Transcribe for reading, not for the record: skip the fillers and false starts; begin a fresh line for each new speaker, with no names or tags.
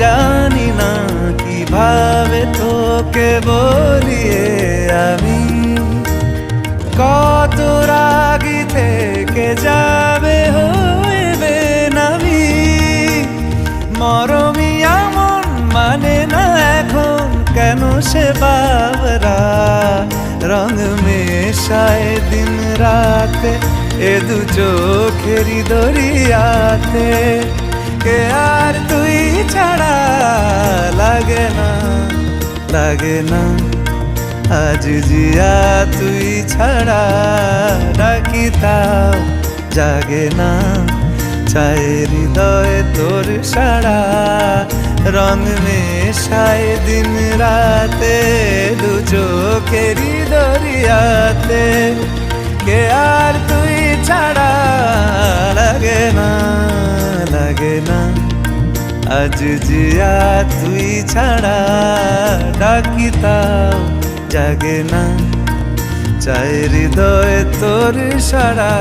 জানি না কিভাবে তোকে বলিয়ে আমি কত রাগি থেকে যাবে হইবে নামি মরমি এমন মানে না এখন কেন সে বাবরা রং মেশায় দিন রাতে এ দু চোখেরই দরিয়াতে কে আর তুই ছাড়া লাগে না আজ জিয়া তুই ছাড়া ডাকি তাও জাগে না চায় হৃদয় তোর সারা রং মেশায় দিন রাতে দু চোখেরই দরিয়াতে কে আর তুই ছাড়া লাগে না আজ জিয়া তুই ছাড়া ডাকি তাও জাগে না চায় হৃদয় তোর সারা